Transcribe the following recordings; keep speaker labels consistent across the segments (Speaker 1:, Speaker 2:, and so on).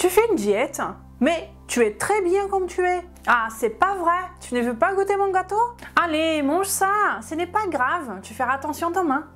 Speaker 1: Tu fais une diète, mais tu es très bien comme tu es. Ah, c'est pas vrai, tu ne veux pas goûter mon gâteau? Allez, mange ça, ce n'est pas grave, tu feras attention demain.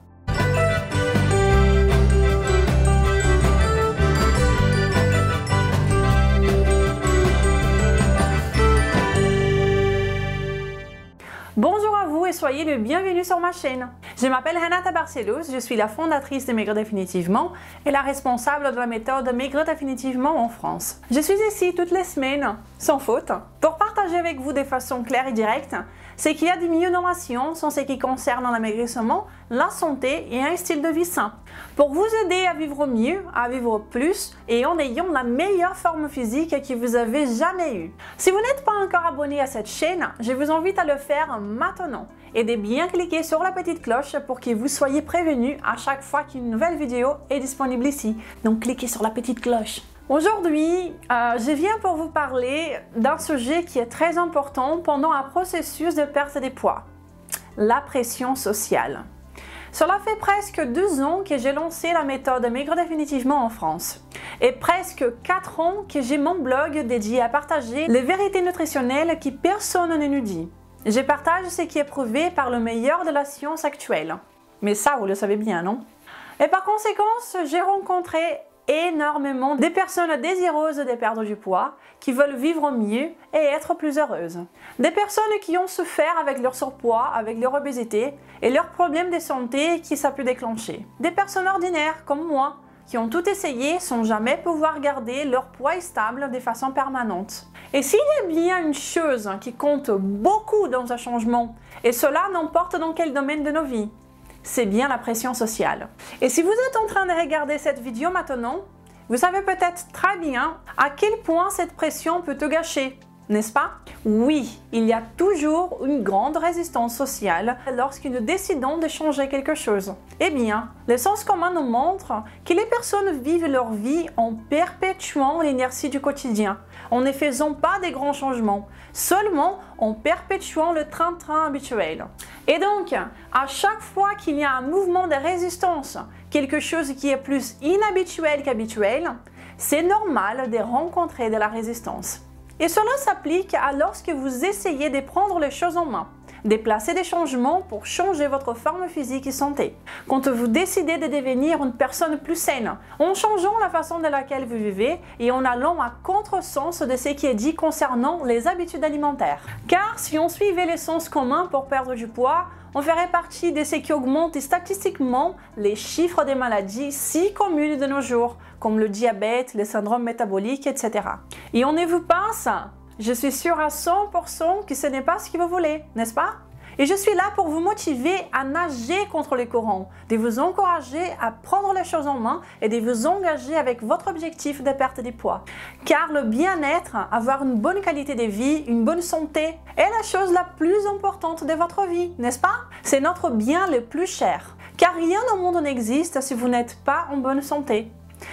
Speaker 1: Bonjour à vous et soyez le bienvenu sur ma chaîne. Je m'appelle Renata Barcelos, je suis la fondatrice de Maigrir Définitivement et la responsable de la méthode Maigrir Définitivement en France. Je suis ici toutes les semaines, sans faute, pour partager avec vous de façon claire et directe ce qu'il y a de mieux dans la science en ce qui concerne l'amaigrissement, la santé et un style de vie sain. Pour vous aider à vivre mieux, à vivre plus et en ayant la meilleure forme physique que vous avez jamais eue. Si vous n'êtes pas encore abonné à cette chaîne, je vous invite à le faire maintenant et de bien cliquer sur la petite cloche pour que vous soyez prévenus à chaque fois qu'une nouvelle vidéo est disponible ici. Donc cliquez sur la petite cloche. Aujourd'hui, je viens pour vous parler d'un sujet qui est très important pendant un processus de perte de poids, la pression sociale. Cela fait presque 2 ans que j'ai lancé la méthode Maigrir Définitivement en France et presque 4 ans que j'ai mon blog dédié à partager les vérités nutritionnelles que personne ne nous dit. Je partage ce qui est prouvé par le meilleur de la science actuelle. Mais ça, vous le savez bien, non? Et par conséquent, j'ai rencontré énormément de personnes désireuses de perdre du poids, qui veulent vivre mieux et être plus heureuses. Des personnes qui ont souffert avec leur surpoids, avec leur obésité et leurs problèmes de santé qui ça peut déclencher. Des personnes ordinaires comme moi, qui ont tout essayé sans jamais pouvoir garder leur poids stable de façon permanente. Et s'il y a bien une chose qui compte beaucoup dans un changement, et cela n'importe dans quel domaine de nos vies, c'est bien la pression sociale. Et si vous êtes en train de regarder cette vidéo maintenant, vous savez peut-être très bien à quel point cette pression peut te gâcher, n'est-ce pas? Oui, il y a toujours une grande résistance sociale lorsque nous décidons de changer quelque chose. Eh bien, le sens commun nous montre que les personnes vivent leur vie en perpétuant l'inertie du quotidien, en ne faisant pas de grands changements, seulement en perpétuant le train-train habituel. Et donc, à chaque fois qu'il y a un mouvement de résistance, quelque chose qui est plus inhabituel qu'habituel, c'est normal de rencontrer de la résistance. Et cela s'applique à lorsque vous essayez de prendre les choses en main, de placer des changements pour changer votre forme physique et santé. Quand vous décidez de devenir une personne plus saine, en changeant la façon de laquelle vous vivez et en allant à contresens de ce qui est dit concernant les habitudes alimentaires. Car si on suivait les sens communs pour perdre du poids, on ferait partie de ceux qui augmentent statistiquement les chiffres des maladies si communes de nos jours, comme le diabète, le syndrome métabolique, etc. Et on ne vous pense, je suis sûre à 100% que ce n'est pas ce que vous voulez, n'est-ce pas? Et je suis là pour vous motiver à nager contre les courants, de vous encourager à prendre les choses en main et de vous engager avec votre objectif de perte de poids. Car le bien-être, avoir une bonne qualité de vie, une bonne santé, est la chose la plus importante de votre vie, n'est-ce pas? C'est notre bien le plus cher. Car rien au monde n'existe si vous n'êtes pas en bonne santé.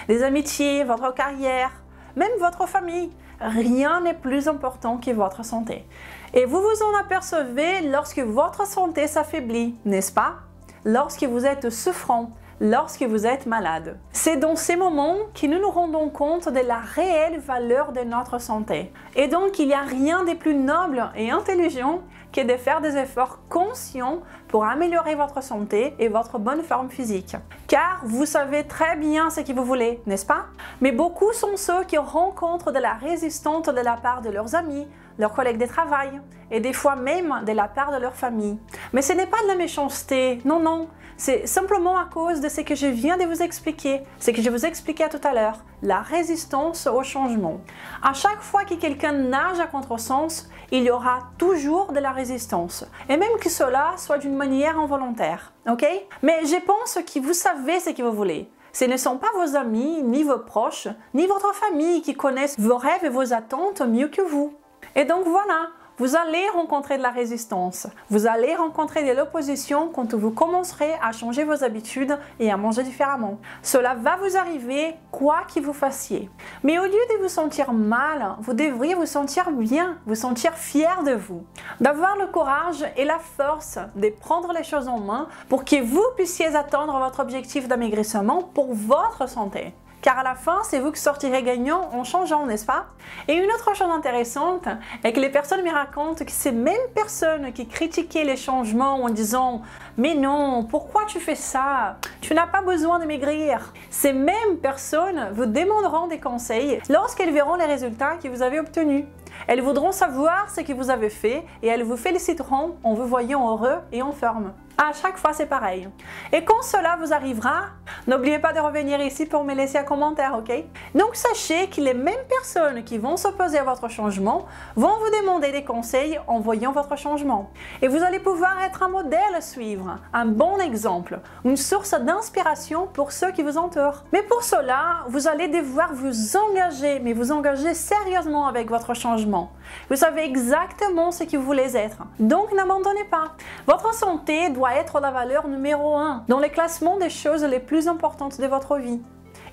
Speaker 1: Les amitiés, votre carrière, même votre famille, rien n'est plus important que votre santé. Et vous vous en apercevez lorsque votre santé s'affaiblit, n'est-ce pas? Lorsque vous êtes souffrant, lorsque vous êtes malade. C'est dans ces moments que nous nous rendons compte de la réelle valeur de notre santé. Et donc, il n'y a rien de plus noble et intelligent que de faire des efforts conscients pour améliorer votre santé et votre bonne forme physique. Car vous savez très bien ce que vous voulez, n'est-ce pas? Mais beaucoup sont ceux qui rencontrent de la résistance de la part de leurs amis, leurs collègues de travail et des fois même de la part de leur famille. Mais ce n'est pas de la méchanceté, non, non. C'est simplement à cause de ce que je viens de vous expliquer, ce que je vous expliquais tout à l'heure, la résistance au changement. À chaque fois que quelqu'un nage à contresens, il y aura toujours de la résistance. Et même que cela soit d'une manière involontaire, ok? Mais je pense que vous savez ce que vous voulez. Ce ne sont pas vos amis, ni vos proches, ni votre famille qui connaissent vos rêves et vos attentes mieux que vous. Et donc voilà, vous allez rencontrer de la résistance, vous allez rencontrer de l'opposition quand vous commencerez à changer vos habitudes et à manger différemment. Cela va vous arriver quoi que vous fassiez. Mais au lieu de vous sentir mal, vous devriez vous sentir bien, vous sentir fier de vous. D'avoir le courage et la force de prendre les choses en main pour que vous puissiez atteindre votre objectif d'amaigrissement pour votre santé. car à la fin, c'est vous qui sortirez gagnant en changeant, n'est-ce pas? Et une autre chose intéressante est que les personnes me racontent que ces mêmes personnes qui critiquaient les changements en disant « Mais non, pourquoi tu fais ça? Tu n'as pas besoin de maigrir ». Ces mêmes personnes vous demanderont des conseils lorsqu'elles verront les résultats que vous avez obtenus. Elles voudront savoir ce que vous avez fait et elles vous féliciteront en vous voyant heureux et en forme. À chaque fois, c'est pareil. Et quand cela vous arrivera, n'oubliez pas de revenir ici pour me laisser un commentaire, ok? Donc sachez que les mêmes personnes qui vont s'opposer à votre changement vont vous demander des conseils en voyant votre changement. Et vous allez pouvoir être un modèle à suivre, un bon exemple, une source d'inspiration pour ceux qui vous entourent. Mais pour cela, vous allez devoir vous engager, mais vous engager sérieusement avec votre changement. Vous savez exactement ce que vous voulez être. Donc n'abandonnez pas. Votre santé doit être la valeur numéro 1 dans les classements des choses les plus importantes de votre vie.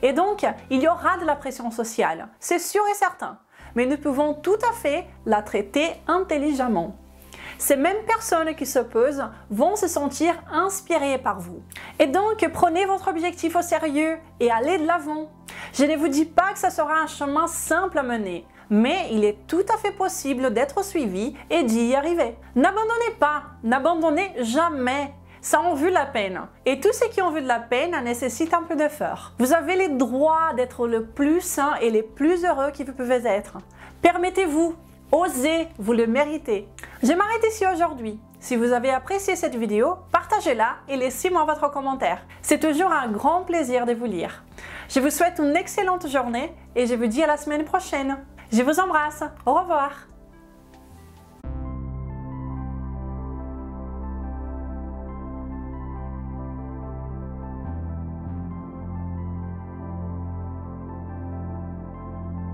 Speaker 1: Et donc, il y aura de la pression sociale, c'est sûr et certain, mais nous pouvons tout à fait la traiter intelligemment. Ces mêmes personnes qui s'opposent vont se sentir inspirées par vous. Et donc, prenez votre objectif au sérieux et allez de l'avant. Je ne vous dis pas que ça sera un chemin simple à mener, mais il est tout à fait possible d'être suivi et d'y arriver. N'abandonnez pas, n'abandonnez jamais. Ça en vaut la peine. Et tous ceux qui ont vu de la peine nécessitent un peu d'effort. Vous avez le droit d'être le plus sain et le plus heureux que vous pouvez être. Permettez-vous, osez, vous le méritez. Je m'arrête ici aujourd'hui. Si vous avez apprécié cette vidéo, partagez-la et laissez-moi votre commentaire. C'est toujours un grand plaisir de vous lire. Je vous souhaite une excellente journée et je vous dis à la semaine prochaine. Je vous embrasse. Au revoir.